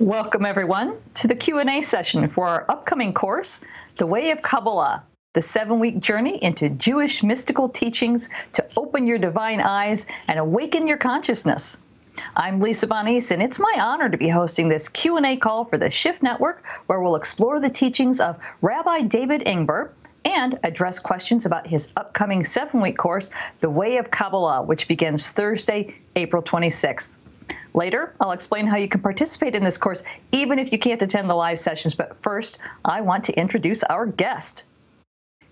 Welcome, everyone, to the Q&A session for our upcoming course, The Way of Kabbalah, the 7-week journey into Jewish mystical teachings to open your divine eyes and awaken your consciousness. I'm Lisa Bonis, and it's my honor to be hosting this Q&A call for the Shift Network, where we'll explore the teachings of Rabbi David Ingber and address questions about his upcoming 7-week course, The Way of Kabbalah, which begins Thursday, April 26th. Later, I'll explain how you can participate in this course, even if you can't attend the live sessions. But first, I want to introduce our guest.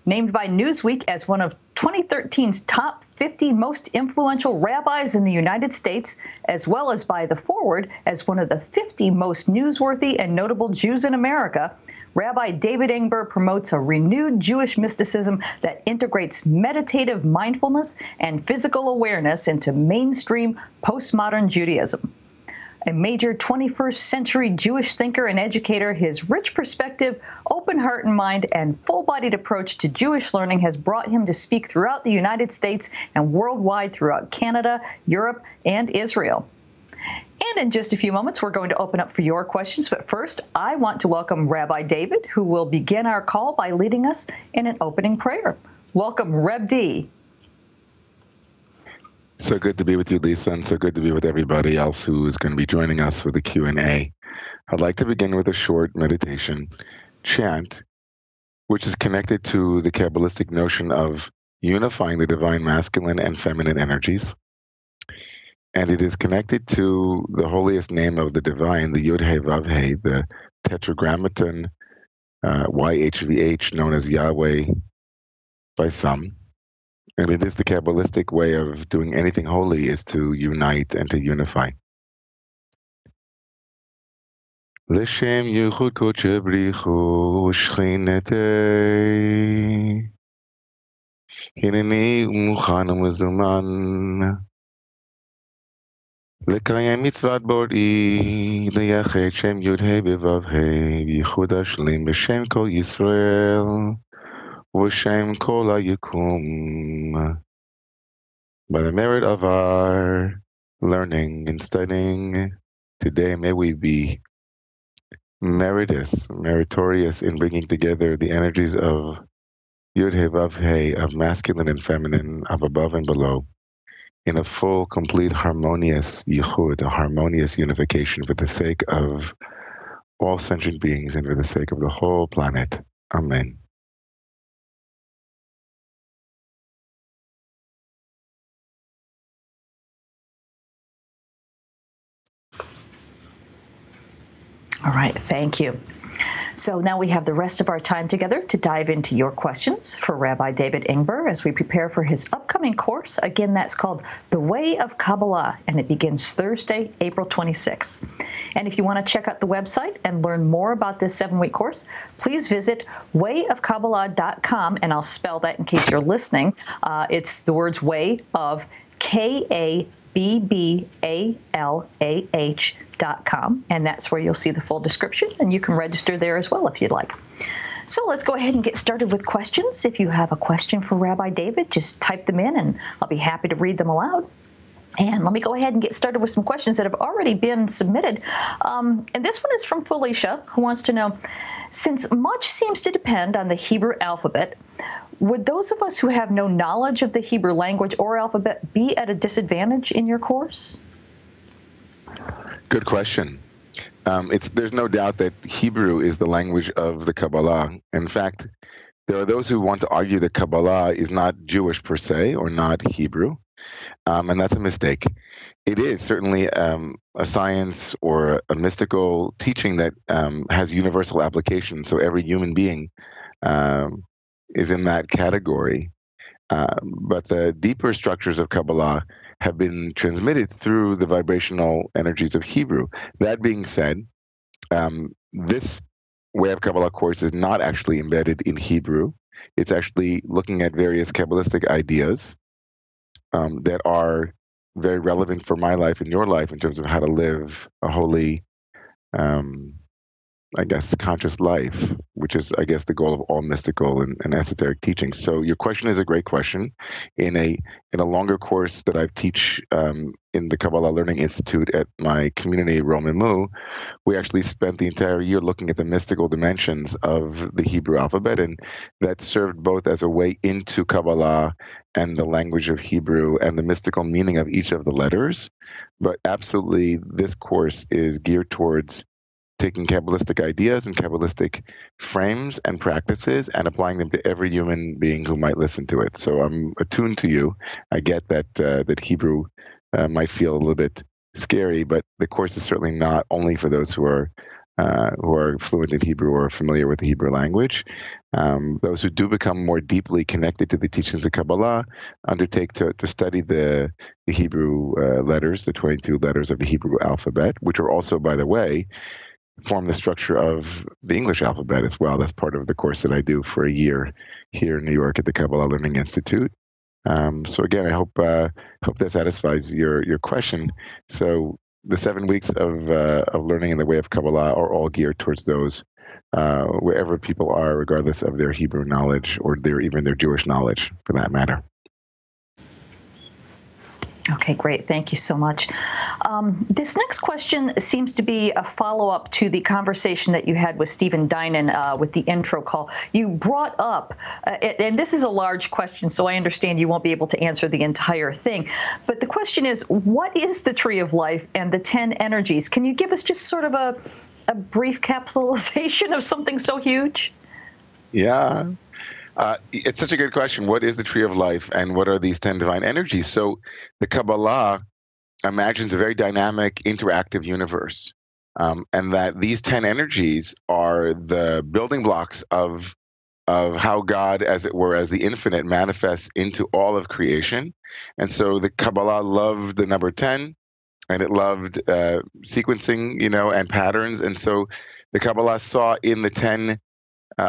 Named by Newsweek as one of 2013's top 50 most influential rabbis in the United States, as well as by The Forward as one of the 50 most newsworthy and notable Jews in America, Rabbi David Ingber promotes a renewed Jewish mysticism that integrates meditative mindfulness and physical awareness into mainstream postmodern Judaism. A major 21st century Jewish thinker and educator, his rich perspective, open heart and mind, and full-bodied approach to Jewish learning has brought him to speak throughout the United States and worldwide throughout Canada, Europe, and Israel. And in just a few moments, we're going to open up for your questions. But first, I want to welcome Rabbi David, who will begin our call by leading us in an opening prayer. Welcome, Reb D. So good to be with you, Lisa, and so good to be with everybody else who is going to be joining us for the Q&A. I'd like to begin with a short meditation chant, which is connected to the Kabbalistic notion of unifying the divine masculine and feminine energies. And it is connected to the holiest name of the divine, the Yud He Vav He, the tetragrammaton YHVH, known as Yahweh by some. And it is the Kabbalistic way of doing anything holy is to unite and to unify. L'shem yichud kodesh brichu shchinetei hineni umuchan umezuman לקיים מצוות בוראי, לייחד שם י"ה בו"ה, בייחוד השלים בשם כל ישראל, ובשם כל היקום. By the merit of our learning and studying today, may we be meritorious in bringing together the energies of Yud He Vav He, of masculine and feminine, of above and below, in a full, complete, harmonious yichud, a harmonious unification for the sake of all sentient beings and for the sake of the whole planet. Amen. All right, thank you. So now we have the rest of our time together to dive into your questions for Rabbi David Ingber as we prepare for his upcoming course. Again, that's called The Way of Kabbalah, and it begins Thursday, April 26th. And if you want to check out the website and learn more about this 7-week course, please visit wayofkabbalah.com, and I'll spell that in case you're listening. It's the words way of KABBALAH.com, and that's where you'll see the full description, and you can register there as well if you'd like. So let's go ahead and get started with questions. If you have a question for Rabbi David, just type them in, and I'll be happy to read them aloud. And let me go ahead and get started with some questions that have already been submitted. And this one is from Felicia, who wants to know, since much seems to depend on the Hebrew alphabet, would those of us who have no knowledge of the Hebrew language or alphabet be at a disadvantage in your course? Good question. There's no doubt that Hebrew is the language of the Kabbalah. In fact, there are those who want to argue that Kabbalah is not Jewish per se or not Hebrew, and that's a mistake. It is certainly a science or a mystical teaching that has universal application, so every human being is in that category. But the deeper structures of Kabbalah have been transmitted through the vibrational energies of Hebrew. That being said, this Way of Kabbalah course is not actually embedded in Hebrew. It's actually looking at various Kabbalistic ideas that are very relevant for my life and your life in terms of how to live a holy I guess, conscious life, which is, I guess, the goal of all mystical and esoteric teachings. So your question is a great question. In a longer course that I teach in the Kabbalah Learning Institute at my community, Roman Mu, we actually spent the entire year looking at the mystical dimensions of the Hebrew alphabet, and that served both as a way into Kabbalah and the language of Hebrew and the mystical meaning of each of the letters. But absolutely, this course is geared towards taking Kabbalistic ideas and Kabbalistic frames and practices and applying them to every human being who might listen to it. So I'm attuned to you. I get that Hebrew might feel a little bit scary, but the course is certainly not only for those who are fluent in Hebrew or familiar with the Hebrew language. Those who do become more deeply connected to the teachings of Kabbalah undertake to study the Hebrew letters, the 22 letters of the Hebrew alphabet, which are also, by the way, form the structure of the English alphabet as well. That's part of the course that I do for a year here in New York at the Kabbalah Learning Institute. So again, I hope that satisfies your question. So the 7 weeks of learning in the way of Kabbalah are all geared towards those wherever people are, regardless of their Hebrew knowledge or even their Jewish knowledge, for that matter. Okay, great. Thank you so much. This next question seems to be a follow-up to the conversation that you had with Stephen Dinan with the intro call. You brought up, and this is a large question, so I understand you won't be able to answer the entire thing, but the question is, what is the Tree of Life and the 10 energies? Can you give us just sort of a brief capsulization of something so huge? Yeah. It's such a good question. What is the Tree of Life and what are these 10 divine energies? So the Kabbalah imagines a very dynamic, interactive universe, and that these 10 energies are the building blocks of how God, as it were, as the infinite, manifests into all of creation. And so the Kabbalah loved the number 10, and it loved sequencing, and patterns. And so the Kabbalah saw in the 10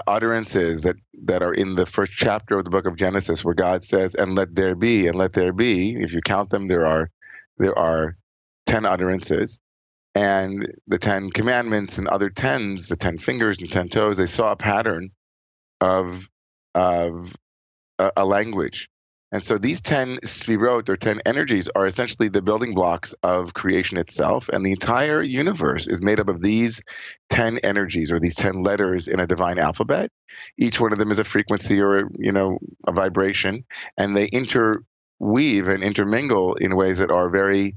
utterances that are in the first chapter of the book of Genesis, where God says, "And let there be, and let there be." If you count them, there are 10 utterances, and the 10 commandments and other tens, the 10 fingers and 10 toes. They saw a pattern of a language. And so these 10 sfirot, or 10 energies, are essentially the building blocks of creation itself. And the entire universe is made up of these 10 energies, or these 10 letters in a divine alphabet. Each one of them is a frequency or, a vibration. And they interweave and intermingle in ways that are very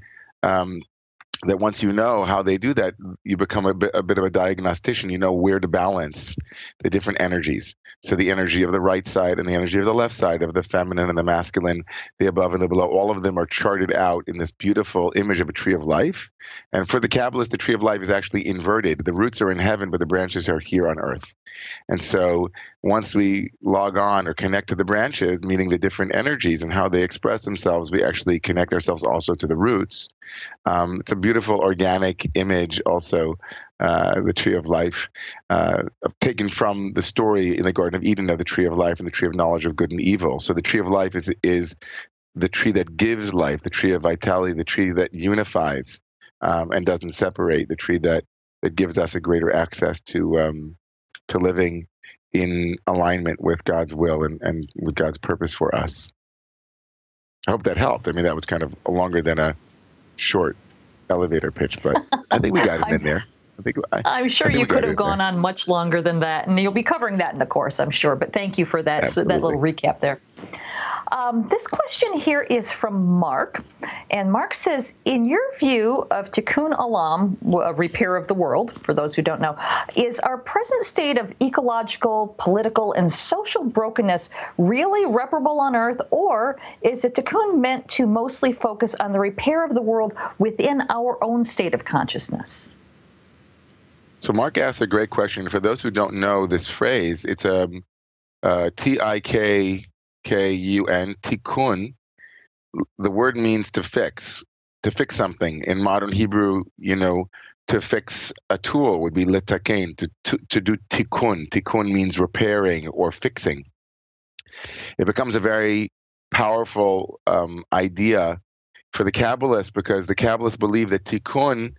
that once you know how they do that, you become a bit of a diagnostician. You know where to balance the different energies. So the energy of the right side and the energy of the left side, of the feminine and the masculine, the above and the below, all of them are charted out in this beautiful image of a tree of life. And for the Kabbalists, the tree of life is actually inverted. The roots are in heaven, but the branches are here on earth. And so once we log on or connect to the branches, meaning the different energies and how they express themselves, we actually connect ourselves also to the roots. It's a beautiful organic image also, the tree of life, taken from the story in the Garden of Eden of the tree of life and the tree of knowledge of good and evil. So the tree of life is the tree that gives life, the tree of vitality, the tree that unifies and doesn't separate, the tree that gives us a greater access to living in alignment with God's will and with God's purpose for us. I hope that helped. I mean, that was kind of longer than a short elevator pitch, but I think we got it in there. I'm sure you could have gone on much longer than that, and you'll be covering that in the course, I'm sure. But thank you for that, that little recap there. This question here is from Mark, and Mark says, in your view of Tikkun Olam, a repair of the world, for those who don't know, is our present state of ecological, political, and social brokenness really reparable on Earth, or is the Tikkun meant to mostly focus on the repair of the world within our own state of consciousness? So Mark asked a great question. For those who don't know this phrase, it's a Tikkun, tikkun. The word means to fix something. In modern Hebrew, to fix a tool would be letaken, to do tikkun. Tikkun means repairing or fixing. It becomes a very powerful idea for the Kabbalists, because the Kabbalists believe that tikkun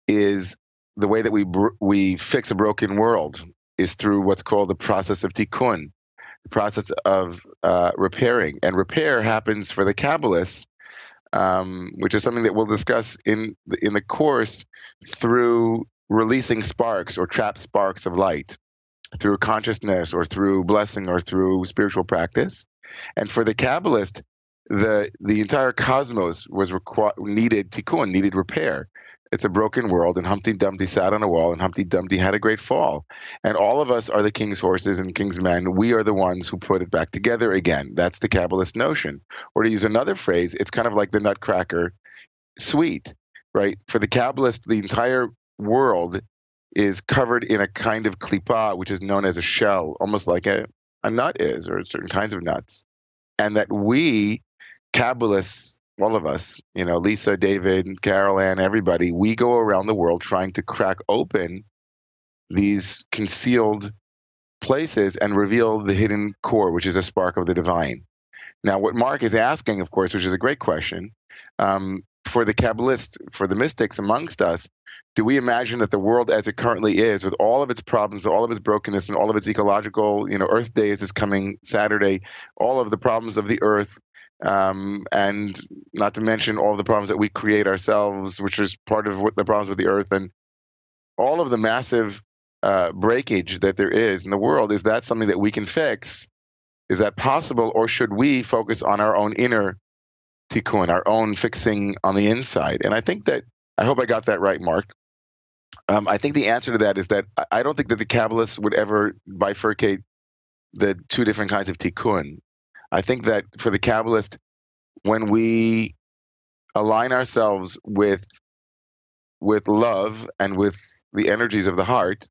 is the way that we fix a broken world is through what's called the process of tikkun, the process of repairing. And repair happens for the Kabbalists, which is something that we'll discuss in the course, through releasing sparks or trapped sparks of light, through consciousness or through blessing or through spiritual practice. And for the Kabbalist, the entire cosmos needed tikkun, needed repair. It's a broken world, and Humpty Dumpty sat on a wall, and Humpty Dumpty had a great fall. And all of us are the king's horses and king's men. We are the ones who put it back together again. That's the Kabbalist notion. Or to use another phrase, it's kind of like the Nutcracker sweet, right? For the Kabbalist, the entire world is covered in a kind of klipa, which is known as a shell, almost like a nut is, or certain kinds of nuts. And that we, Kabbalists, all of us, Lisa, David, Carol Ann, everybody, we go around the world trying to crack open these concealed places and reveal the hidden core, which is a spark of the divine. Now, what Mark is asking, of course, which is a great question, for the Kabbalists, for the mystics amongst us, do we imagine that the world as it currently is, with all of its problems, all of its brokenness, and all of its ecological, Earth Day is this coming Saturday, all of the problems of the Earth, and not to mention all of the problems that we create ourselves, which is part of what the problems with the Earth, and all of the massive breakage that there is in the world, is that something that we can fix? Is that possible, or should we focus on our own inner tikkun, our own fixing on the inside? And I hope I got that right, Mark. I think the answer to that is that I don't think that the Kabbalists would ever bifurcate the two different kinds of tikkun. I think that for the Kabbalist, when we align ourselves with love and with the energies of the heart,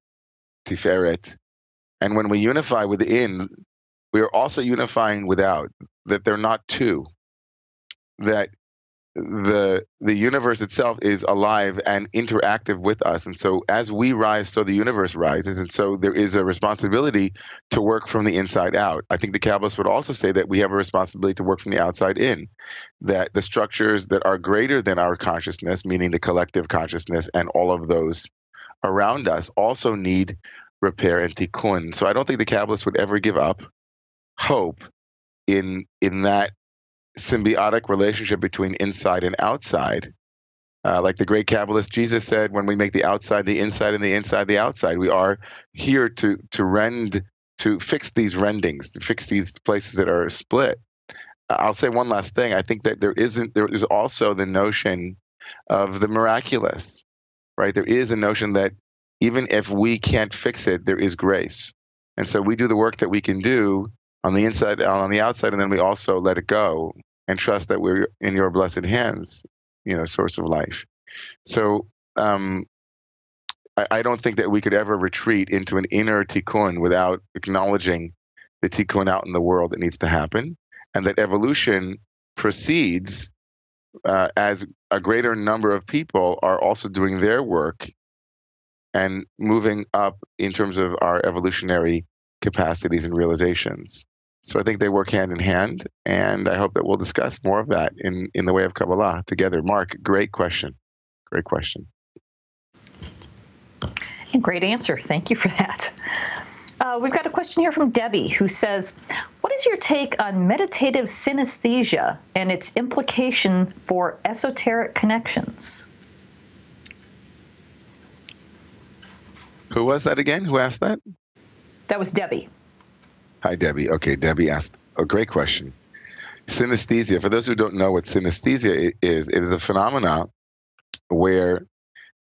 tiferet, and when we unify within, we are also unifying without, that they're not two, that the universe itself is alive and interactive with us. And so as we rise, so the universe rises. And so there is a responsibility to work from the inside out. I think the Kabbalists would also say that we have a responsibility to work from the outside in, that the structures that are greater than our consciousness, meaning the collective consciousness and all of those around us, also need repair and tikkun. So I don't think the Kabbalists would ever give up hope in that symbiotic relationship between inside and outside. Like the great Kabbalist Jesus said, when we make the outside the inside and the inside the outside, we are here to fix these rendings, to fix these places that are split. I'll say one last thing. I think that there is also the notion of the miraculous, right? There is a notion that even if we can't fix it, there is grace. And so we do the work that we can do on the inside, on the outside, and then we also let it go and trust that we're in your blessed hands, source of life. So I don't think that we could ever retreat into an inner tikkun without acknowledging the tikkun out in the world that needs to happen, and that evolution proceeds as a greater number of people are also doing their work and moving up in terms of our evolutionary capacities and realizations. So I think they work hand in hand, and I hope that we'll discuss more of that in the way of Kabbalah together. Mark, great question. Great question. And great answer. Thank you for that. We've got a question here from Debbie, who says, what is your take on meditative synesthesia and its implication for esoteric connections? Who was that again? Who asked that? That was Debbie. Hi, Debbie. Okay, Debbie asked a great question. Synesthesia. For those who don't know what synesthesia is, it is a phenomenon where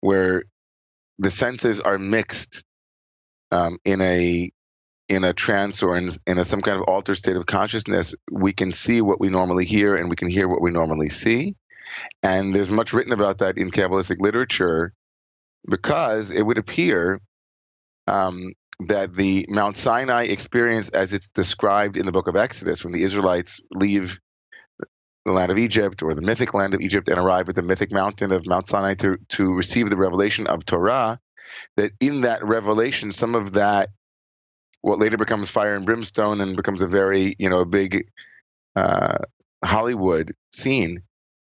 the senses are mixed in a trance or in some kind of altered state of consciousness. We can see what we normally hear, and we can hear what we normally see. And there's much written about that in Kabbalistic literature, because it would appear that the Mount Sinai experience, as it's described in the book of Exodus, when the Israelites leave the land of Egypt, or the mythic land of Egypt, and arrive at the mythic mountain of Mount Sinai to receive the revelation of Torah, that in that revelation, some of that, what later becomes fire and brimstone and becomes a very, big Hollywood scene,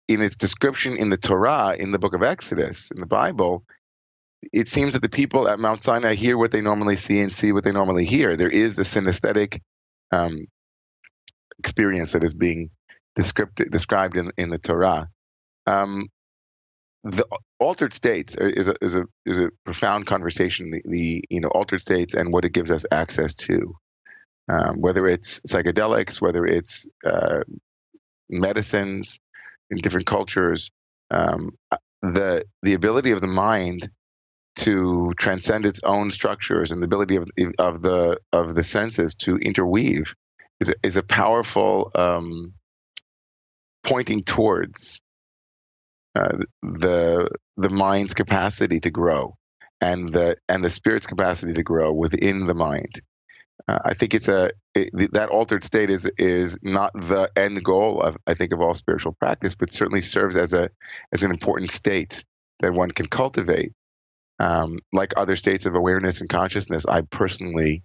in its description in the Torah, in the book of Exodus, in the Bible, it seems that the people at Mount Sinai hear what they normally see and see what they normally hear. There is the synesthetic experience that is being described in the Torah. The altered states is a profound conversation. The altered states and what it gives us access to, whether it's psychedelics, whether it's medicines in different cultures, the ability of the mind to transcend its own structures and the ability of the senses to interweave is a powerful pointing towards the mind's capacity to grow and the spirit's capacity to grow within the mind. I think that altered state is not the end goal of all spiritual practice, but certainly serves as an important state that one can cultivate. Like other states of awareness and consciousness, I personally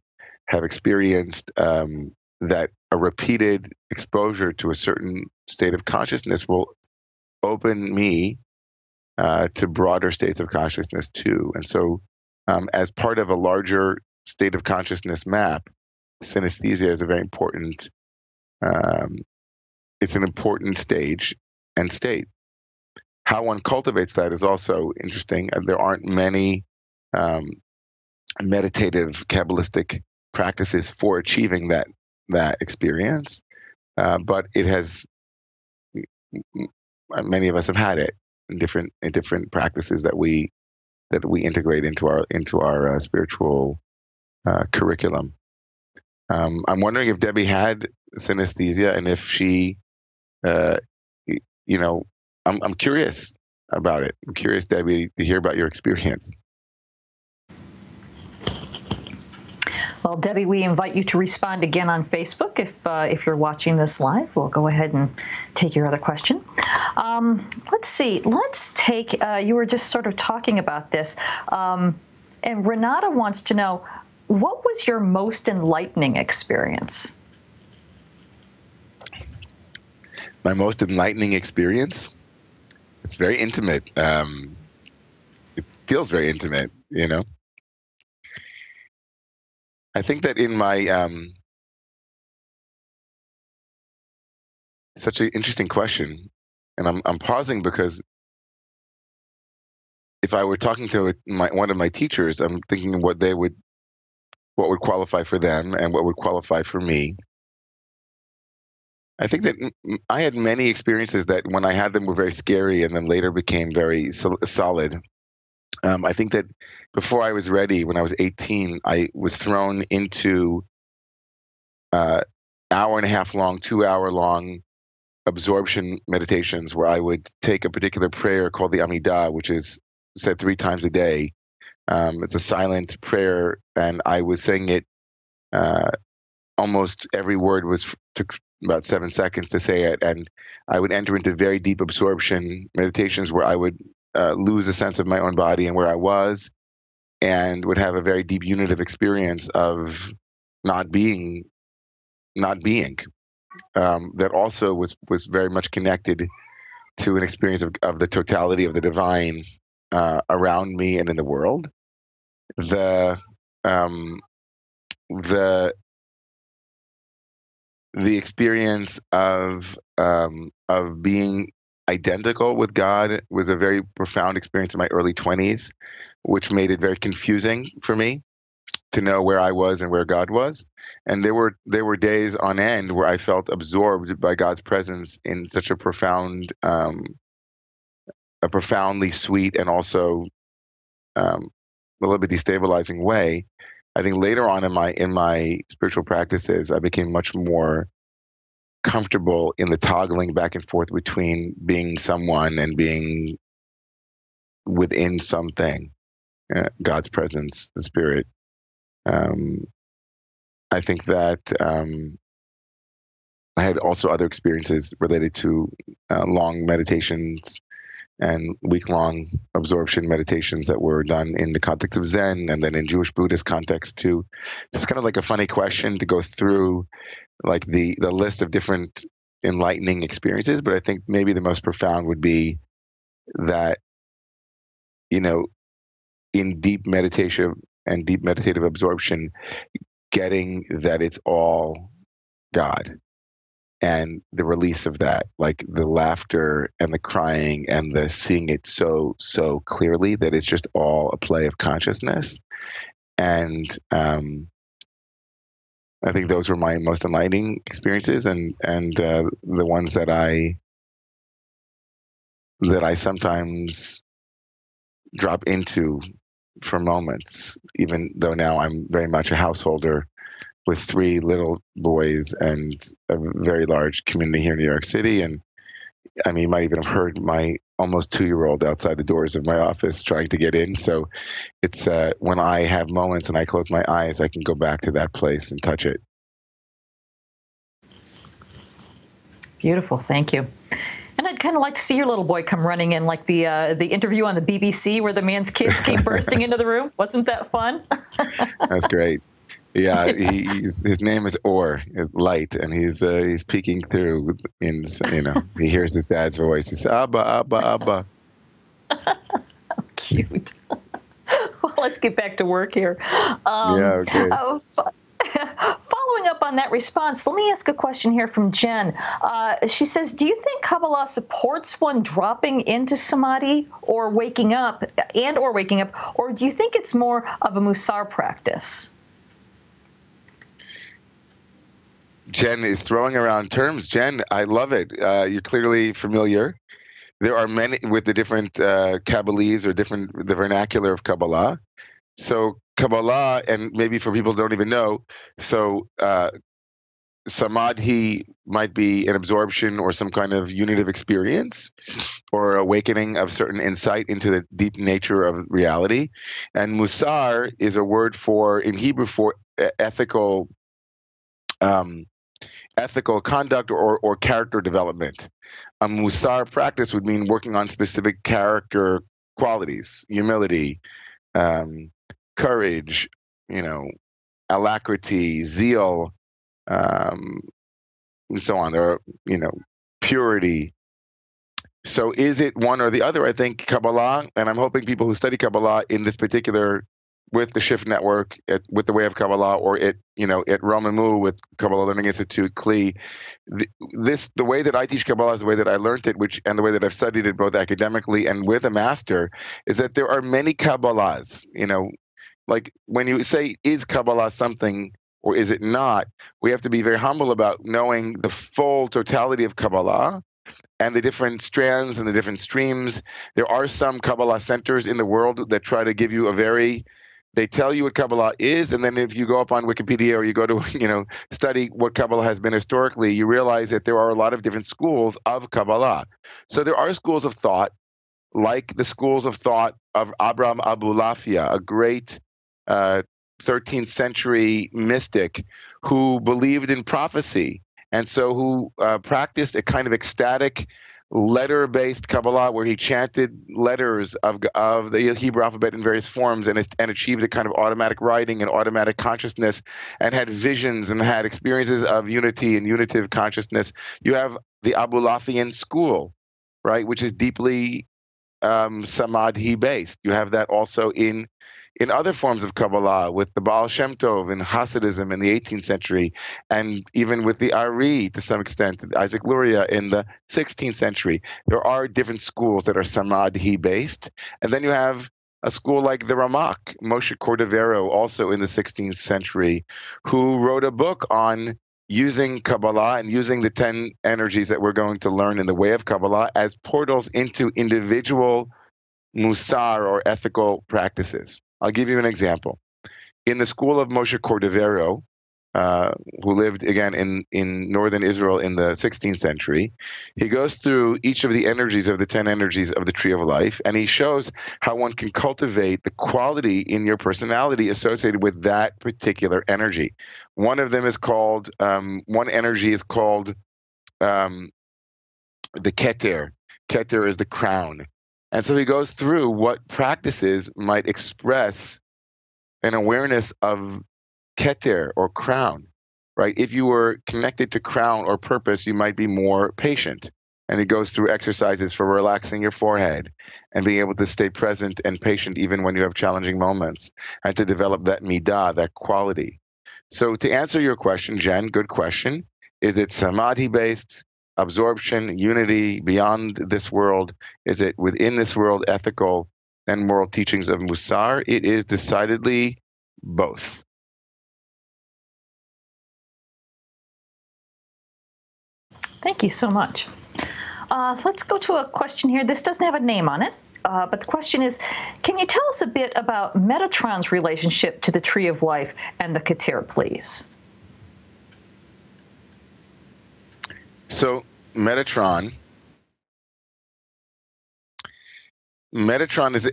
have experienced that a repeated exposure to a certain state of consciousness will open me to broader states of consciousness too. And so, as part of a larger state of consciousness map, synesthesia is a very important. It's an important stage and state. How one cultivates that is also interesting. There aren't many meditative Kabbalistic practices for achieving that experience, but it has. Many of us have had it in different practices that we integrate into our spiritual curriculum. I'm wondering if Debbie had synesthesia, and if she, I'm curious about it. I'm curious, Debbie, to hear about your experience. Well, Debbie, we invite you to respond again on Facebook if you're watching this live. We'll go ahead and take your other question. Let's see. Let's take. You were just sort of talking about this, and Renata wants to know, what was your most enlightening experience? My most enlightening experience? It's very intimate. It feels very intimate, I think that in my such an interesting question, and I'm pausing because if I were talking to one of my teachers, I'm thinking what would qualify for them and what would qualify for me. I think that I had many experiences that when I had them were very scary and then later became very solid. I think that before I was ready, when I was 18, I was thrown into hour and a half long, 2 hour long absorption meditations where I would take a particular prayer called the Amidah, which is said 3 times a day. It's a silent prayer, and I was saying it. Almost every word took about 7 seconds to say it, and I would enter into very deep absorption meditations where I would lose a sense of my own body and where I was, and would have a very deep unitive experience of not being. That also was very much connected to an experience of the totality of the divine around me and in the world. The experience of being identical with God was a very profound experience in my early 20s, which made it very confusing for me to know where I was and where God was. And there were days on end where I felt absorbed by God's presence in such a profoundly sweet and also a little bit destabilizing way. I think later on in my spiritual practices, I became much more comfortable in the toggling back and forth between being someone and being within something, God's presence, the Spirit. I think that I had also other experiences related to long meditations and week-long absorption meditations that were done in the context of Zen and then in Jewish Buddhist context too. So it's kind of like a funny question to go through, like the list of different enlightening experiences, but I think maybe the most profound would be that, in deep meditation and deep meditative absorption, getting that it's all God, and the release of that, like the laughter and the crying and the seeing it so clearly that it's just all a play of consciousness. And I think those were my most enlightening experiences, and the ones that I sometimes drop into for moments, even though now I'm very much a householder with 3 little boys and a very large community here in New York City. And I mean, you might even have heard my almost 2-year-old outside the doors of my office trying to get in. So it's when I have moments and I close my eyes, I can go back to that place and touch it. Beautiful. Thank you. And I'd kind of like to see your little boy come running in, like the interview on the BBC where the man's kids came bursting into the room. Wasn't that fun? That's great. Yeah, his name is Or, is light, and he's peeking through. In he hears his dad's voice. He says, "Abba, Abba, Abba." Cute. Well, let's get back to work here. Yeah. Okay. Following up on that response, let me ask a question here from Jen. She says, do you think Kabbalah supports one dropping into samadhi or waking up, or do you think it's more of a musar practice? Jen is throwing around terms. Jen, I love it. You're clearly familiar. There are many with the different Kabbalese or the vernacular of Kabbalah. So Kabbalah, and maybe for people who don't even know, so samadhi might be an absorption or some kind of unitive experience or awakening of certain insight into the deep nature of reality. And musar is a word in Hebrew for ethical conduct or character development. A musar practice would mean working on specific character qualities, humility, courage, alacrity, zeal, and so on, or purity. So is it one or the other? I think Kabbalah, and I'm hoping people who study Kabbalah in this particular, with the Shift Network, with the Way of Kabbalah, or at Romamu with Kabbalah Learning Institute, Kli, the way that I teach Kabbalah is the way that I learned it, and the way that I've studied it both academically and with a master, is that there are many Kabbalahs. Like when you say, is Kabbalah something or is it not, we have to be very humble about knowing the full totality of Kabbalah and the different strands and the different streams. There are some Kabbalah centers in the world that try to give you they tell you what Kabbalah is, and then if you go up on Wikipedia or you go to, study what Kabbalah has been historically, you realize that there are a lot of different schools of Kabbalah. So there are schools of thought, like the schools of thought of Abraham Abulafia, a great 13th century mystic who believed in prophecy, and so who practiced a kind of ecstatic letter-based Kabbalah where he chanted letters of the Hebrew alphabet in various forms and achieved a kind of automatic writing and automatic consciousness, and had visions and had experiences of unity and unitive consciousness. You have the Abulafian school, right, which is deeply samadhi-based. You have that also in other forms of Kabbalah, with the Baal Shem Tov in Hasidism in the 18th century, and even with the Ari to some extent, Isaac Luria in the 16th century. There are different schools that are Samadhi-based. And then you have a school like the Ramak, Moshe Cordovero, also in the 16th century, who wrote a book on using Kabbalah and using the 10 energies that we're going to learn in the Way of Kabbalah as portals into individual musar or ethical practices. I'll give you an example. In the school of Moshe Cordovero, who lived again in northern Israel in the 16th century, he goes through each of the energies of the 10 energies of the Tree of Life, and he shows how one can cultivate the quality in your personality associated with that particular energy. One of them is called, one energy is called the Keter. Keter is the crown. And so he goes through what practices might express an awareness of Keter or crown, right? If you were connected to crown or purpose, you might be more patient and it goes through exercises for relaxing your forehead and being able to stay present and patient even when you have challenging moments, and to develop that midah, that quality. So to answer your question, Jen, good question. Is it samadhi-based, absorption, unity, beyond this world? Is it within this world, ethical and moral teachings of Musar? It is decidedly both. Thank you so much. Let's go to a question here. This doesn't have a name on it, but the question is, can you tell us a bit about Metatron's relationship to the Tree of Life and the Keter, please? So Metatron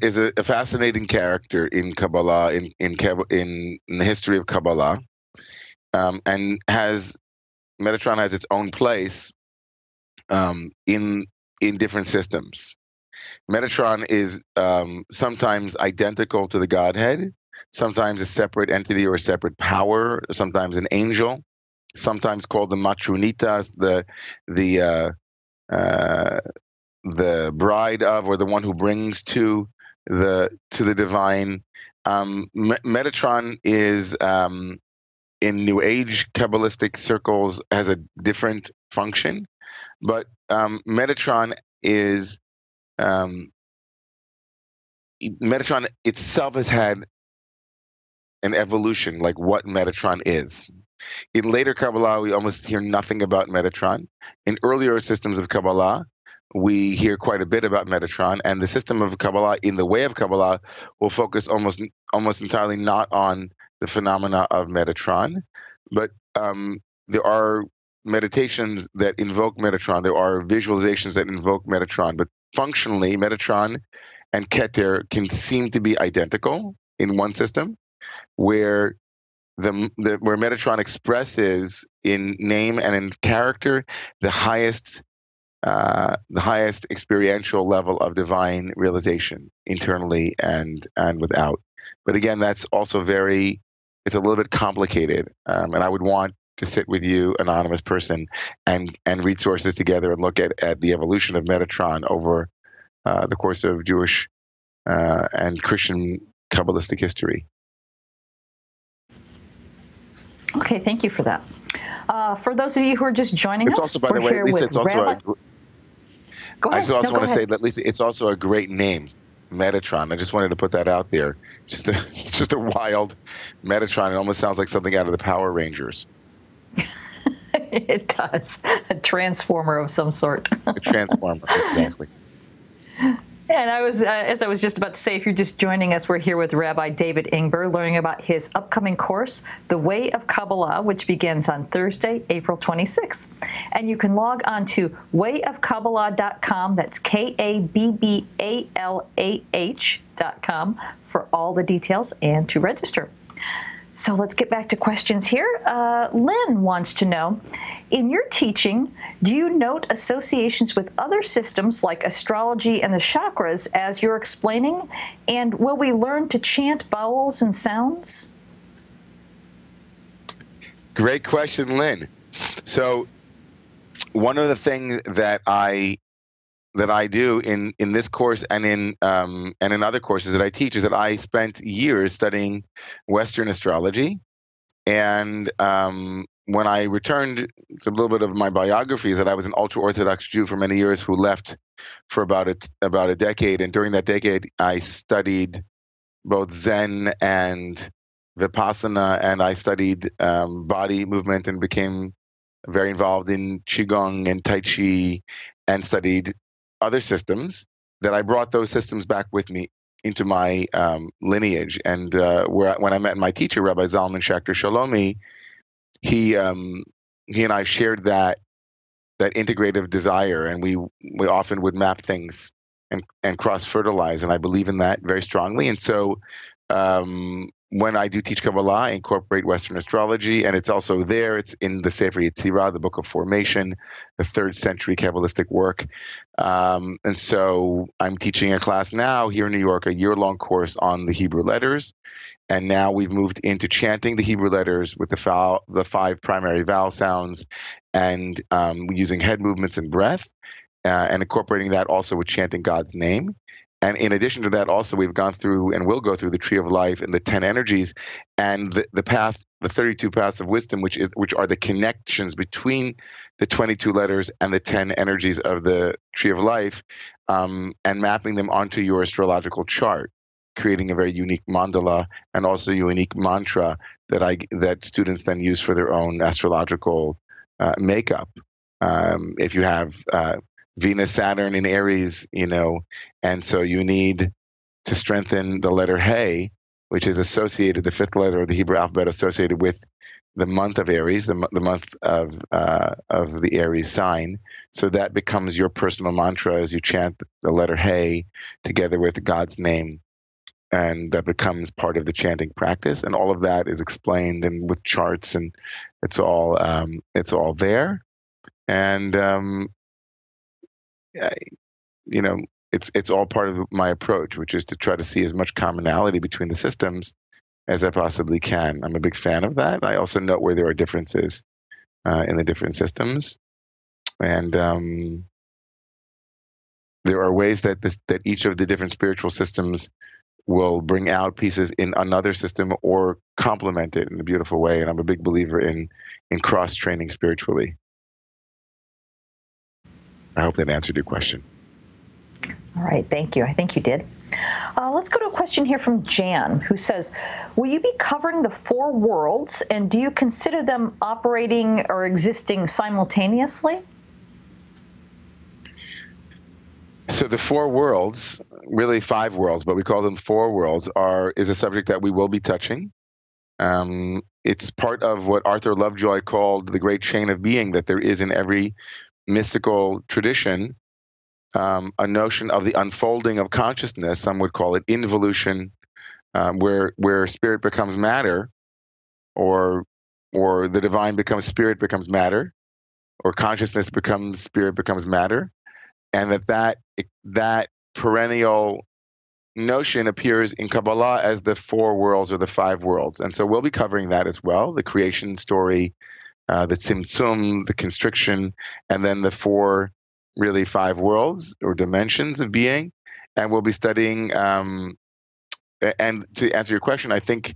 is a fascinating character in Kabbalah, in the history of Kabbalah, and Metatron has its own place in different systems. Metatron is sometimes identical to the Godhead, sometimes a separate entity or a separate power, sometimes an angel, sometimes called the Matrunitas, the bride of, or the one who brings to the divine. Metatron is in New Age Kabbalistic circles has a different function, but Metatron is Metatron itself has had an evolution, like what Metatron is. In later Kabbalah, we almost hear nothing about Metatron. In earlier systems of Kabbalah, we hear quite a bit about Metatron, and the system of Kabbalah, in the way of Kabbalah, will focus almost entirely not on the phenomena of Metatron, but there are meditations that invoke Metatron. There are visualizations that invoke Metatron, but functionally, Metatron and Keter can seem to be identical in one system, where where Metatron expresses in name and in character the highest experiential level of divine realization, internally and without. But again, that's also it's a little bit complicated, and I would want to sit with you, anonymous person, and read sources together and look at the evolution of Metatron over the course of Jewish and Christian Kabbalistic history. Okay, thank you for that. For those of you who are just joining us, also, by the way, here with Rabbi. Go ahead. I just also want to say ahead. that at least it's also a great name, Metatron. I just wanted to put that out there. It's just a wild Metatron. It almost sounds like something out of the Power Rangers. It does. A transformer of some sort. A transformer, exactly. And as I was just about to say, if you're just joining us, we're here with Rabbi David Ingber, learning about his upcoming course, The Way of Kabbalah, which begins on Thursday, April 26th. And you can log on to wayofkabbalah.com, that's KABBALAH.com, for all the details and to register. So let's get back to questions here. Lynn wants to know, in your teaching, do you note associations with other systems like astrology and the chakras as you're explaining? And will we learn to chant vowels and sounds? Great question, Lynn. So one of the things that I do in this course and in other courses that I teach is that I spent years studying Western astrology, and when I returned, it's a little bit of my biography, is that I was an ultra-Orthodox Jew for many years who left for about a decade, and during that decade I studied both Zen and Vipassana, and I studied body movement and became very involved in Qigong and Tai Chi, and studied other systems. That I brought those systems back with me into my lineage. And when I met my teacher, Rabbi Zalman Schachter Shalomi, he and I shared that integrative desire, and we often would map things and cross-fertilize, and I believe in that very strongly. And so when I do teach Kabbalah, I incorporate Western astrology, and it's also there. It's in the Sefer Yetzirah, the Book of Formation, the 3rd century Kabbalistic work. And so I'm teaching a class now here in New York, a year-long course on the Hebrew letters. And now we've moved into chanting the Hebrew letters with the 5 primary vowel sounds, and using head movements and breath. and incorporating that also with chanting God's name. And in addition to that, also we've gone through and will go through the Tree of Life and the 10 energies and the path, the 32 paths of wisdom, which are the connections between the 22 letters and the 10 energies of the Tree of Life, and mapping them onto your astrological chart, creating a very unique mandala and also a unique mantra that students then use for their own astrological makeup. If you have Venus, Saturn in Aries, and so you need to strengthen the letter Hey, which is associated, the fifth letter of the Hebrew alphabet associated with the month of Aries, the month of the Aries sign. So that becomes your personal mantra as you chant the letter Hey together with God's name. And that becomes part of the chanting practice. And all of that is explained and with charts, and it's all there. And it's all part of my approach, which is to try to see as much commonality between the systems as I possibly can. I'm a big fan of that. I also note where there are differences in the different systems, and there are ways that each of the different spiritual systems will bring out pieces in another system or complement it in a beautiful way. And I'm a big believer in cross training spiritually. I hope that answered your question. All right, thank you. I think you did. Let's go to a question here from Jan, who says, will you be covering the 4 worlds, and do you consider them operating or existing simultaneously? So the 4 worlds, really 5 worlds, but we call them 4 worlds, is a subject that we will be touching. It's part of what Arthur Lovejoy called the great chain of being, that there is in every mystical tradition, a notion of the unfolding of consciousness. Some would call it involution, where spirit becomes matter, or the divine becomes spirit becomes matter, or consciousness becomes spirit becomes matter, and that perennial notion appears in Kabbalah as the 4 worlds or the 5 worlds. And so we'll be covering that as well, the creation story, the tzimtzum, the constriction, and then the 4, really 5 worlds or dimensions of being. And we'll be studying, and to answer your question, I think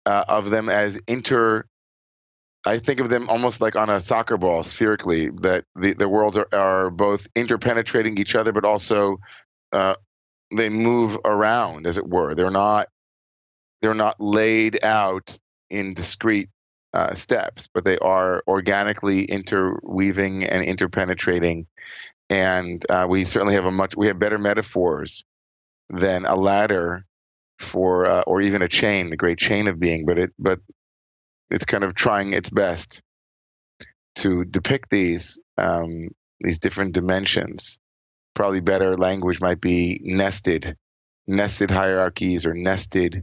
of them as I think of them almost like on a soccer ball, spherically, that the worlds are both interpenetrating each other, but also they move around, as it were. They're not laid out in discrete steps, but they are organically interweaving and interpenetrating. And we certainly have better metaphors than a ladder or even a chain, the great chain of being. But it's kind of trying its best to depict these different dimensions. Probably better language might be nested hierarchies or nested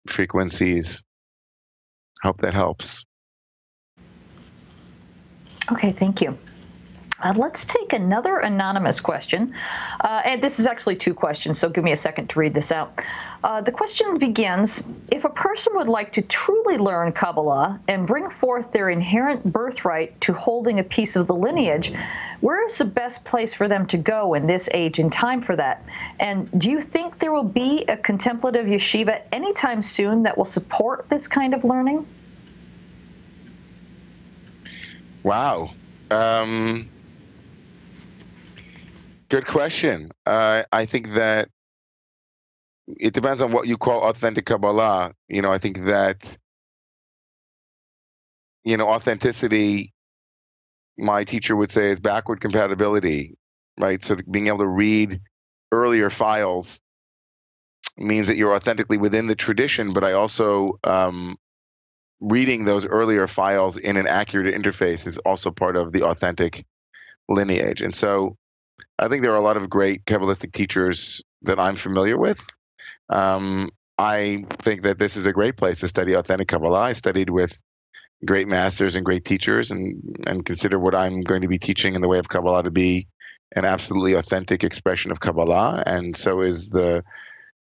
frequencies. Hope that helps. Okay, thank you. Let's take another anonymous question. And this is actually 2 questions, so give me a second to read this out. The question begins, if a person would like to truly learn Kabbalah and bring forth their inherent birthright to holding a piece of the lineage, where is the best place for them to go in this age and time for that? And do you think there will be a contemplative yeshiva anytime soon that will support this kind of learning? Wow. Good question. I think that it depends on what you call authentic Kabbalah. I think that, authenticity, my teacher would say, is backward compatibility, right? So being able to read earlier files means that you're authentically within the tradition, but I also, reading those earlier files in an accurate interface is also part of the authentic lineage. And so I think there are a lot of great Kabbalistic teachers that I'm familiar with. I think that this is a great place to study authentic Kabbalah. I studied with great masters and great teachers, and consider what I'm going to be teaching in the way of Kabbalah to be an absolutely authentic expression of Kabbalah. And so is the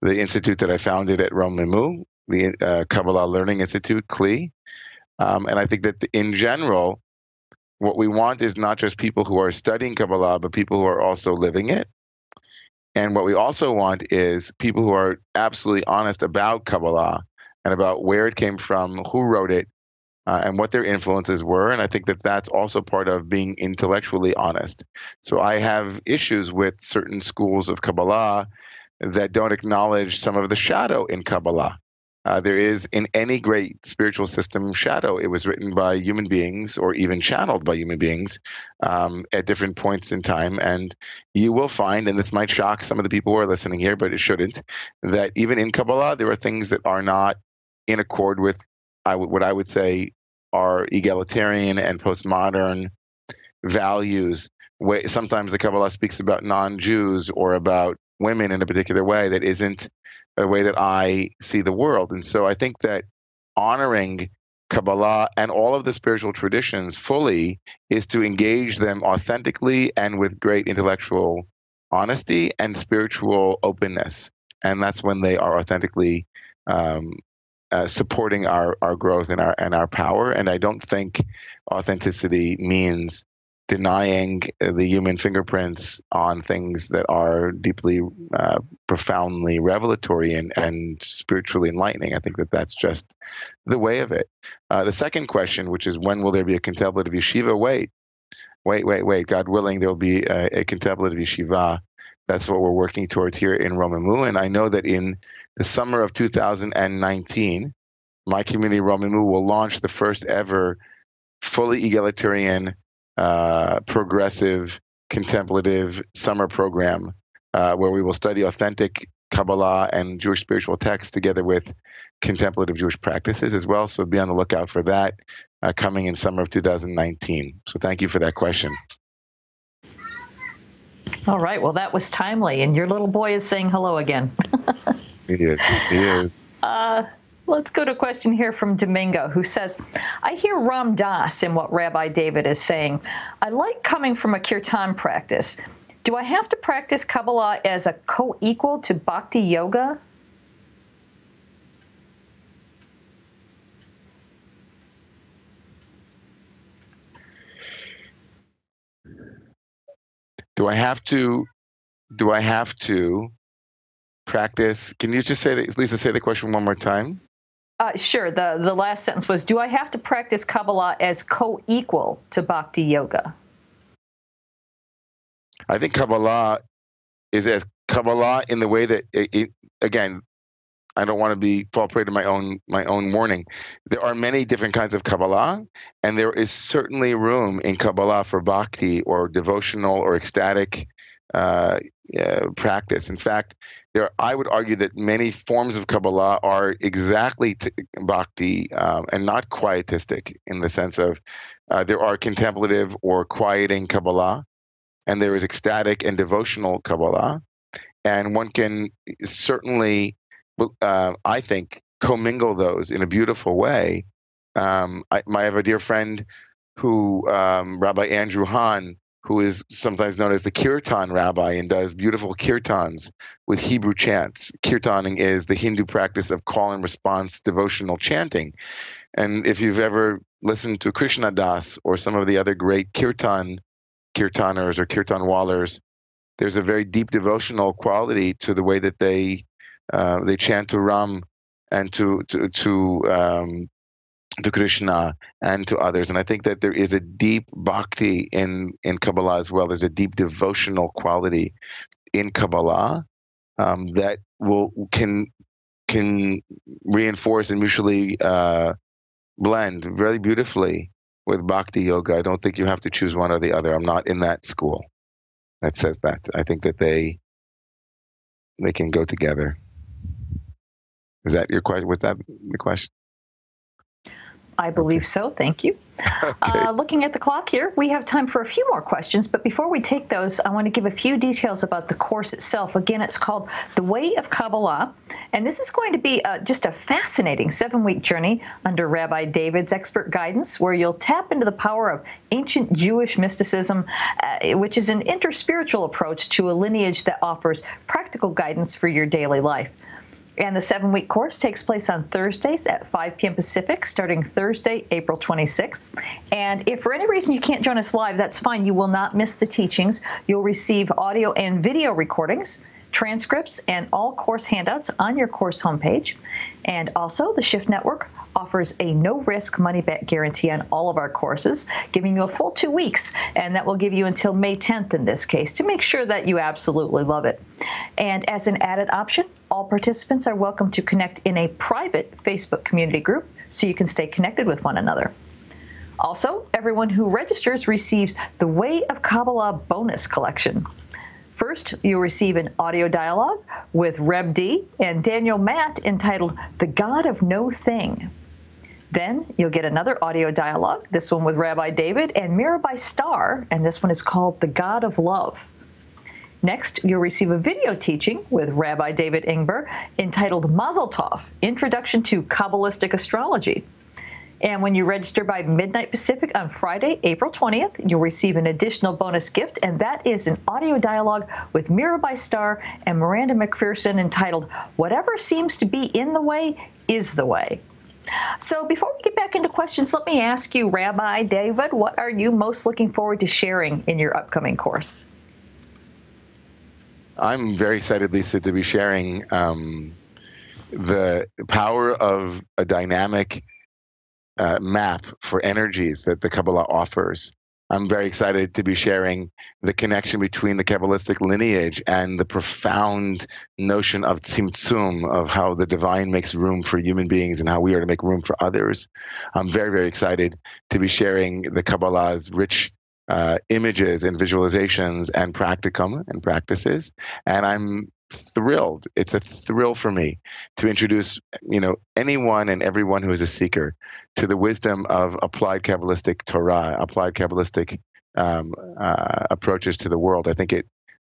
institute that I founded at Rome Limu, the Kabbalah Learning Institute, KLI. And I think that in general, what we want is not just people who are studying Kabbalah, but people who are also living it. And what we also want is people who are absolutely honest about Kabbalah and about where it came from, who wrote it, and what their influences were. And I think that that's also part of being intellectually honest. So I have issues with certain schools of Kabbalah that don't acknowledge some of the shadow in Kabbalah. There is, in any great spiritual system, shadow. It was written by human beings or even channeled by human beings at different points in time. And you will find, and this might shock some of the people who are listening here, but it shouldn't, that even in Kabbalah, there are things that are not in accord with what I would say are egalitarian and postmodern values. Sometimes the Kabbalah speaks about non-Jews or about women in a particular way that isn't a way that I see the world. And so I think that honoring Kabbalah and all of the spiritual traditions fully is to engage them authentically and with great intellectual honesty and spiritual openness. And that's when they are authentically supporting our growth and our power. And I don't think authenticity means denying the human fingerprints on things that are deeply, profoundly revelatory and spiritually enlightening. I think that that's just the way of it. The second question, which is when will there be a contemplative yeshiva? Wait. God willing, there will be a contemplative yeshiva. That's what we're working towards here in Romemu. And I know that in the summer of 2019, my community, Romemu, will launch the first ever fully egalitarian, progressive, contemplative summer program where we will study authentic Kabbalah and Jewish spiritual texts together with contemplative Jewish practices as well. So be on the lookout for that coming in summer of 2019. So thank you for that question. All right. Well, that was timely. And your little boy is saying hello again. He is. Let's go to a question here from Domingo, who says, I hear Ram Dass in what Rabbi David is saying. I like coming from a kirtan practice. Do I have to practice Kabbalah as a co-equal to Bhakti Yoga? Do I have to practice? Can you just Lisa, say the question one more time? Sure. The last sentence was, do I have to practice Kabbalah as co-equal to Bhakti Yoga? I think Kabbalah is as Kabbalah in the way that, again, I don't want to fall prey to my own warning. There are many different kinds of Kabbalah, and there is certainly room in Kabbalah for bhakti or devotional or ecstatic practice. In fact, I would argue that many forms of Kabbalah are exactly bhakti and not quietistic in the sense of there are contemplative or quieting Kabbalah, and there is ecstatic and devotional Kabbalah. And one can certainly, I think, commingle those in a beautiful way. I have a dear friend who, Rabbi Andrew Hahn, who is sometimes known as the Kirtan Rabbi and does beautiful kirtans with Hebrew chants. Kirtaning is the Hindu practice of call and response devotional chanting. And if you've ever listened to Krishna Das or some of the other great kirtaners or kirtan wallers, there's a very deep devotional quality to the way that they chant to Ram and to Krishna and to others. And I think that there is a deep bhakti in Kabbalah as well. There's a deep devotional quality in Kabbalah that can reinforce and mutually blend very beautifully with bhakti yoga. I don't think you have to choose one or the other. I'm not in that school that says that. I think that they can go together. Is that your question? Was that the question? I believe so. Thank you. Okay. Looking at the clock here, we have time for a few more questions. But before we take those, I want to give a few details about the course itself. Again, it's called The Way of Kabbalah. And this is going to be just a fascinating 7-week journey under Rabbi David's expert guidance, where you'll tap into the power of ancient Jewish mysticism, which is an interspiritual approach to a lineage that offers practical guidance for your daily life. And the 7-week course takes place on Thursdays at 5 p.m. Pacific, starting Thursday, April 26th. And if for any reason you can't join us live, that's fine. You will not miss the teachings. You'll receive audio and video recordings, transcripts, and all course handouts on your course homepage. And also, the Shift Network offers a no-risk money-back guarantee on all of our courses, giving you a full 2 weeks, and that will give you until May 10th in this case to make sure that you absolutely love it. And as an added option, all participants are welcome to connect in a private Facebook community group so you can stay connected with one another. Also, everyone who registers receives the Way of Kabbalah bonus collection. First, you'll receive an audio dialogue with Reb D and Daniel Matt entitled The God of No Thing. Then you'll get another audio dialogue, this one with Rabbi David and Mirabai Starr, and this one is called The God of Love. Next, you'll receive a video teaching with Rabbi David Ingber entitled Mazel Tov, Introduction to Kabbalistic Astrology. And when you register by midnight Pacific on Friday, April 20th, you'll receive an additional bonus gift, and that is an audio dialogue with Mirabai Starr and Miranda McPherson entitled Whatever Seems to Be in the Way is the Way. So before we get back into questions, let me ask you, Rabbi David, what are you most looking forward to sharing in your upcoming course? I'm very excited, Lisa, to be sharing the power of a dynamic map for energies that the Kabbalah offers. I'm very excited to be sharing the connection between the Kabbalistic lineage and the profound notion of tzimtzum, of how the divine makes room for human beings and how we are to make room for others. I'm very, very excited to be sharing the Kabbalah's rich images and visualizations and practicum and practices. And I'm thrilled. It's a thrill for me to introduce, anyone and everyone who is a seeker to the wisdom of applied Kabbalistic Torah, applied Kabbalistic approaches to the world. I think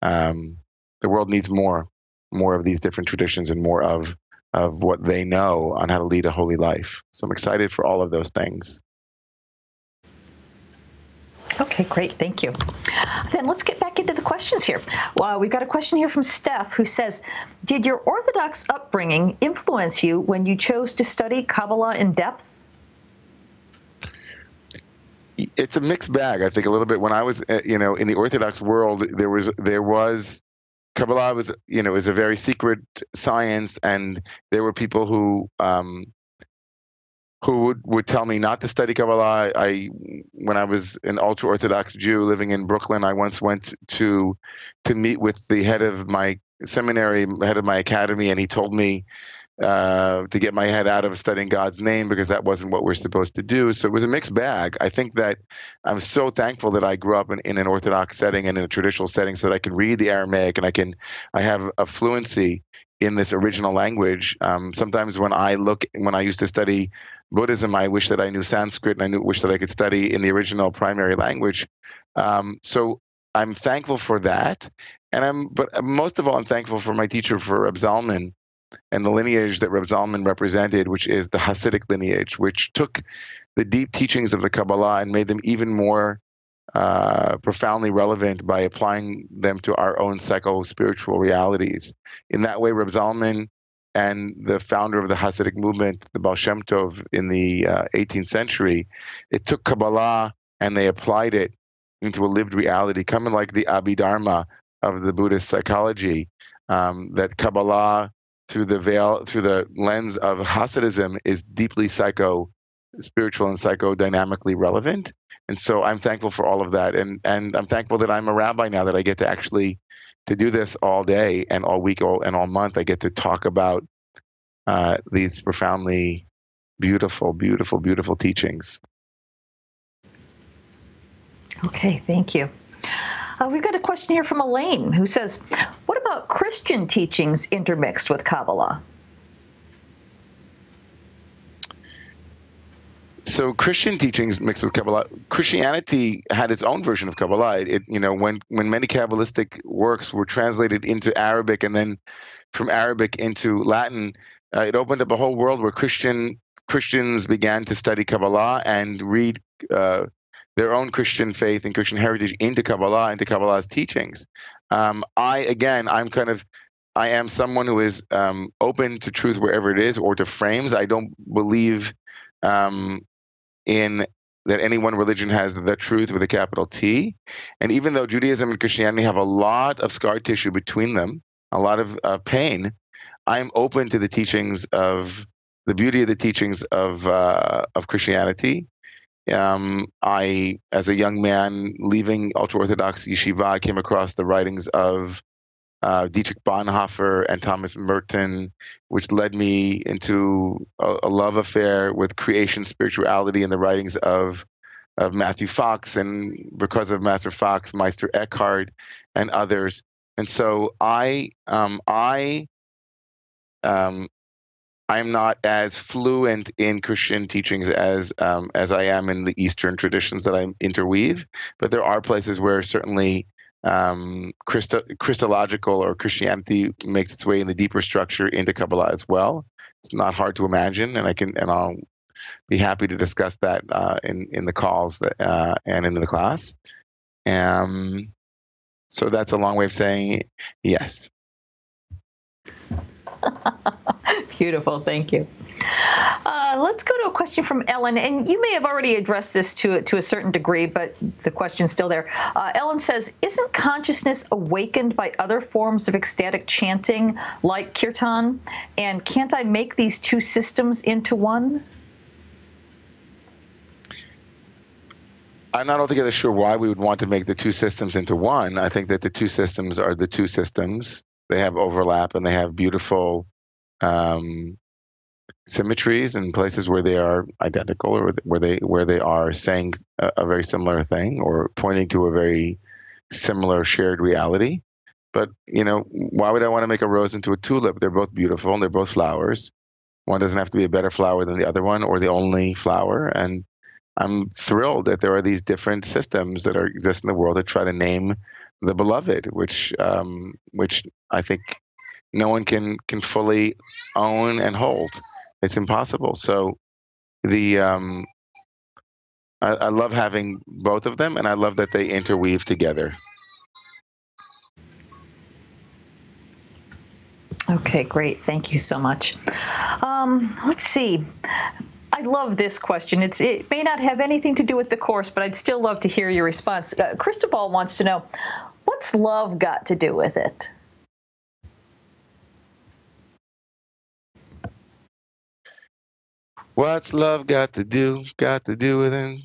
the world needs more of these different traditions and more of what they know on how to lead a holy life. So I'm excited for all of those things. Okay, great. Thank you. Then let's get back into the questions here. Well, we've got a question here from Steph who says, did your Orthodox upbringing influence you when you chose to study Kabbalah in depth? It's a mixed bag, I think, a little bit. When I was, in the Orthodox world, there was Kabbalah was, is a very secret science, and there were people who would tell me not to study Kabbalah. When I was an ultra-Orthodox Jew living in Brooklyn, I once went to meet with the head of my seminary, head of my academy, and he told me to get my head out of studying God's name because that wasn't what we're supposed to do. So it was a mixed bag. I think that I'm so thankful that I grew up in an Orthodox setting and in a traditional setting so that I can read the Aramaic and I have a fluency in this original language. Sometimes when I used to study Buddhism, I wish that I knew Sanskrit, and wish that I could study in the original primary language. So I'm thankful for that, but most of all, I'm thankful for my teacher, for Reb Zalman, and the lineage that Reb Zalman represented, which is the Hasidic lineage, which took the deep teachings of the Kabbalah and made them even more profoundly relevant by applying them to our own psycho-spiritual realities. In that way, Reb Zalman and the founder of the Hasidic movement, the Baal Shem Tov, in the 18th century, it took Kabbalah and they applied it into a lived reality, coming like the Abhidharma of the Buddhist psychology, that Kabbalah, through the lens of Hasidism, is deeply psycho-spiritual and psychodynamically relevant. And so I'm thankful for all of that. And I'm thankful that I'm a rabbi now, that I get to actually to do this all day and all week and all month. I get to talk about these profoundly beautiful, beautiful, beautiful teachings. Okay, thank you. We've got a question here from Elaine who says, what about Christian teachings intermixed with Kabbalah? So Christian teachings mixed with Kabbalah. Christianity had its own version of Kabbalah. When many Kabbalistic works were translated into Arabic and then from Arabic into Latin, it opened up a whole world where Christians began to study Kabbalah and read their own Christian faith and Christian heritage into Kabbalah, into Kabbalah's teachings. I'm I am someone who is open to truth wherever it is, or to frames. I don't believe in that any one religion has the truth with a capital T. And even though Judaism and Christianity have a lot of scar tissue between them, a lot of pain, I'm open to the teachings of the beauty of the teachings of Christianity. I, as a young man leaving ultra-Orthodox yeshiva, I came across the writings of Dietrich Bonhoeffer and Thomas Merton, which led me into a love affair with creation spirituality and the writings of Matthew Fox, and because of Master Fox, Meister Eckhart, and others. And so I'm not as fluent in Christian teachings as I am in the Eastern traditions that I interweave, but there are places where certainly Christological or Christianity makes its way in the deeper structure into Kabbalah as well. It's not hard to imagine, and I'll be happy to discuss that in the calls and in the class. So that's a long way of saying yes. Beautiful, thank you. Let's go to a question from Ellen, and you may have already addressed this to a certain degree, but the question's still there. Ellen says, isn't consciousness awakened by other forms of ecstatic chanting like kirtan? And can't I make these two systems into one? I'm not altogether sure why we would want to make the two systems into one. I think that the two systems are the two systems. They have overlap and they have beautiful symmetries and places where they are identical, or where they are saying a very similar thing or pointing to a very similar shared reality. But why would I want to make a rose into a tulip? They're both beautiful and they're both flowers. One doesn't have to be a better flower than the other one or the only flower. And I'm thrilled that there are these different systems that exist in the world that try to name the beloved, which I think no one can fully own and hold. It's impossible. So I love having both of them, and I love that they interweave together. Okay, great. Thank you so much. Let's see. I love this question. It may not have anything to do with the course, but I'd still love to hear your response. Cristobal wants to know, what's love got to do with it? What's love got to do with it?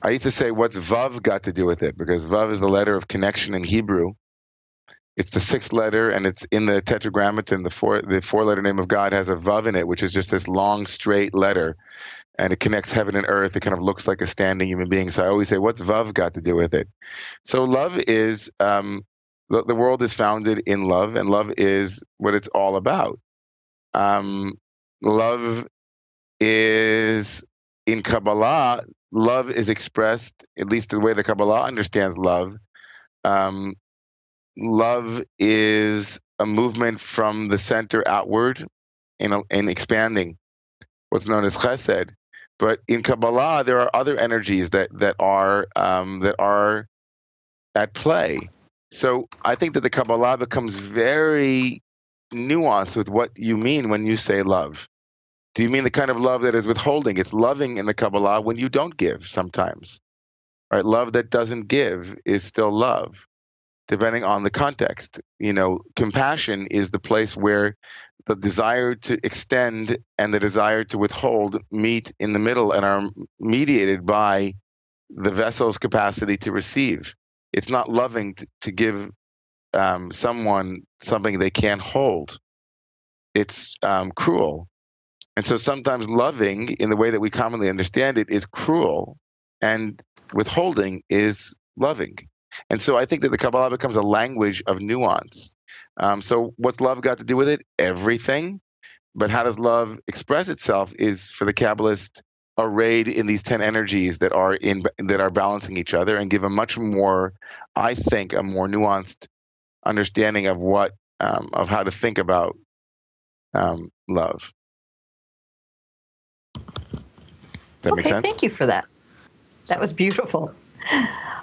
I used to say, what's Vav got to do with it? Because Vav is the letter of connection in Hebrew. It's the sixth letter, and it's in the Tetragrammaton. The four-letter name of God has a Vav in it, which is just this long, straight letter, and it connects heaven and earth. It kind of looks like a standing human being. So I always say, what's Vav got to do with it? So love is, the world is founded in love, and love is what it's all about. Love is, in Kabbalah, love is expressed, at least the way the Kabbalah understands love. Love is a movement from the center outward in expanding, what's known as chesed. But in Kabbalah, there are other energies that are at play. So I think that the Kabbalah becomes very nuanced with what you mean when you say love. Do you mean the kind of love that is withholding? It's loving in the Kabbalah when you don't give sometimes. Right? Love that doesn't give is still love, depending on the context. Compassion is the place where the desire to extend and the desire to withhold meet in the middle and are mediated by the vessel's capacity to receive. It's not loving to give someone something they can't hold. It's cruel. And so sometimes loving, in the way that we commonly understand it, is cruel, and withholding is loving. And so I think that the Kabbalah becomes a language of nuance. So what's love got to do with it? Everything. But how does love express itself is, for the Kabbalist, arrayed in these 10 energies that are balancing each other and give a much more, I think, a more nuanced understanding of of how to think about love. That okay, thank you for that. That was beautiful.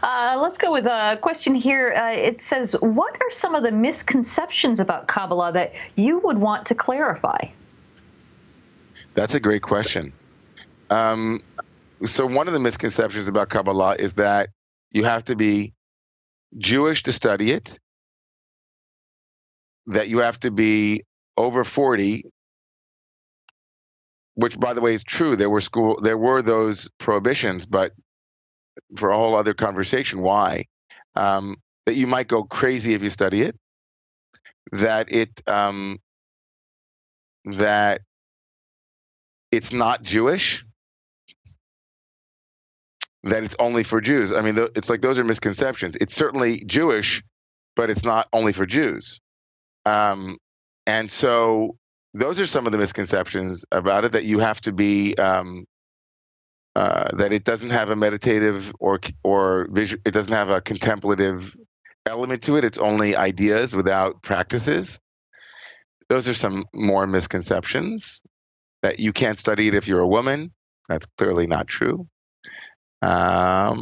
Let's go with a question here. It says, what are some of the misconceptions about Kabbalah that you would want to clarify? That's a great question. So one of the misconceptions about Kabbalah is that you have to be Jewish to study it, that you have to be over 40, which, by the way, is true. There were those prohibitions, but for a whole other conversation, why? That you might go crazy if you study it, that it's not Jewish, that it's only for Jews. I mean, it's like those are misconceptions. It's certainly Jewish, but it's not only for Jews. And so those are some of the misconceptions about it, that you have to be, that it doesn't have a meditative or it doesn't have a contemplative element to it. It's only ideas without practices. Those are some more misconceptions. That you can't study it if you're a woman. That's clearly not true. Yeah.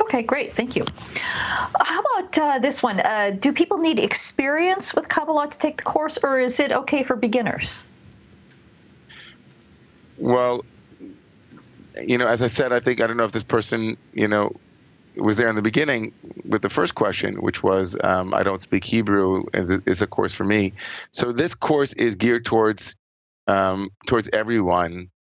Okay, great. Thank you. How about this one? Do people need experience with Kabbalah to take the course, or is it okay for beginners? Well, as I said, I don't know if this person, was there in the beginning with the first question, which was, I don't speak Hebrew, is a course for me. So this course is geared towards everyone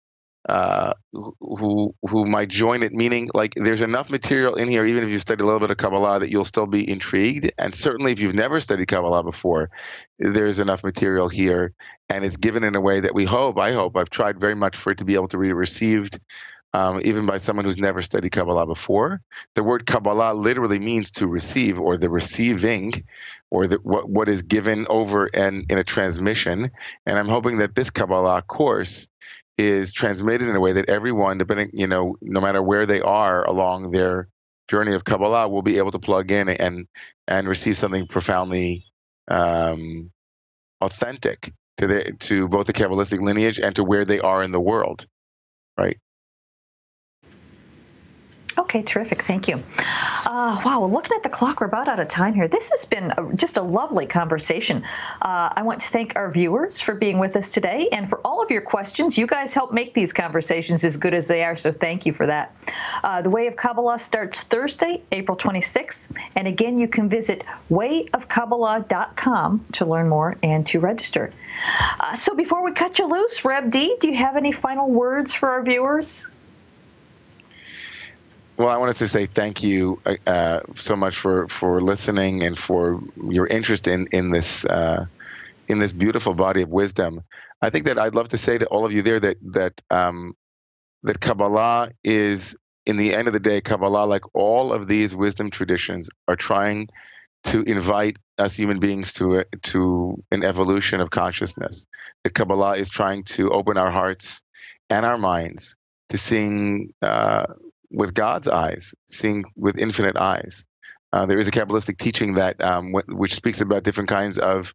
who might join it, meaning like there's enough material in here, even if you study a little bit of Kabbalah, that you'll still be intrigued. And certainly if you've never studied Kabbalah before, there's enough material here. And it's given in a way that I've tried very much for it to be able to be received even by someone who's never studied Kabbalah before. The word Kabbalah literally means to receive, or the receiving, or what is given over and in a transmission. And I'm hoping that this Kabbalah course is transmitted in a way that everyone, depending, no matter where they are along their journey of Kabbalah, will be able to plug in and receive something profoundly authentic to both the Kabbalistic lineage and to where they are in the world, right? Okay, terrific. Thank you. Wow, looking at the clock, we're about out of time here. This has been just a lovely conversation. I want to thank our viewers for being with us today and for all of your questions. You guys help make these conversations as good as they are, so thank you for that. The Way of Kabbalah starts Thursday, April 26th. And again, you can visit wayofkabbalah.com to learn more and to register. So before we cut you loose, Reb D, do you have any final words for our viewers? Well, I wanted to say thank you so much for listening and for your interest in this beautiful body of wisdom. I think that I'd love to say to all of you there that Kabbalah is, in the end of the day, Kabbalah, like all of these wisdom traditions, are trying to invite us human beings to an evolution of consciousness. That Kabbalah is trying to open our hearts and our minds to seeing with God's eyes, seeing with infinite eyes. There is a Kabbalistic teaching that which speaks about different kinds of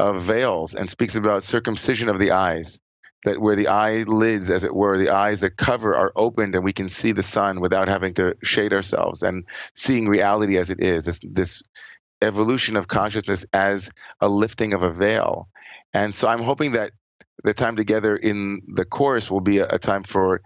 veils and speaks about circumcision of the eyes, that where the eyelids, as it were, the eyes that cover, are opened and we can see the sun without having to shade ourselves and seeing reality as it is, this evolution of consciousness as a lifting of a veil. And so I'm hoping that the time together in the course will be a time for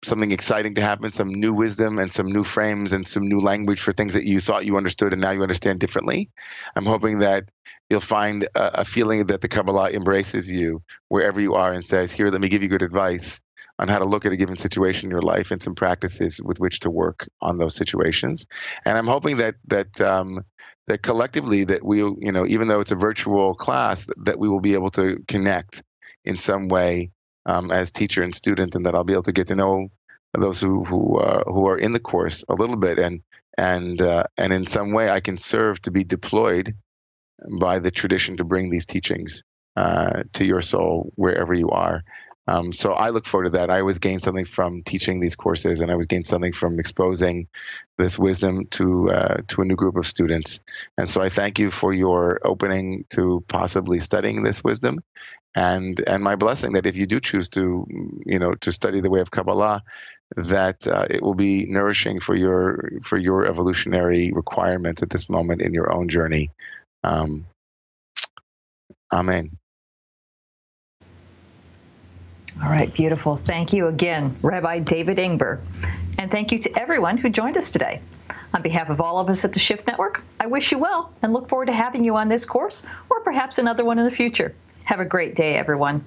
something exciting to happen, some new wisdom and some new frames and some new language for things that you thought you understood and now you understand differently. I'm hoping that you'll find a feeling that the Kabbalah embraces you wherever you are and says, here, let me give you good advice on how to look at a given situation in your life and some practices with which to work on those situations. And I'm hoping that collectively that we'll, even though it's a virtual class, that we will be able to connect in some way as teacher and student, and that I'll be able to get to know those who are in the course a little bit, and in some way I can serve to be deployed by the tradition to bring these teachings to your soul wherever you are. So I look forward to that. I always gain something from teaching these courses, and I always gain something from exposing this wisdom to a new group of students. And so I thank you for your opening to possibly studying this wisdom, and my blessing that if you do choose to, to study the way of Kabbalah, that it will be nourishing for your evolutionary requirements at this moment in your own journey. Amen. All right, beautiful. Thank you again, Rabbi David Ingber. And thank you to everyone who joined us today. On behalf of all of us at the Shift Network, I wish you well and look forward to having you on this course or perhaps another one in the future. Have a great day, everyone.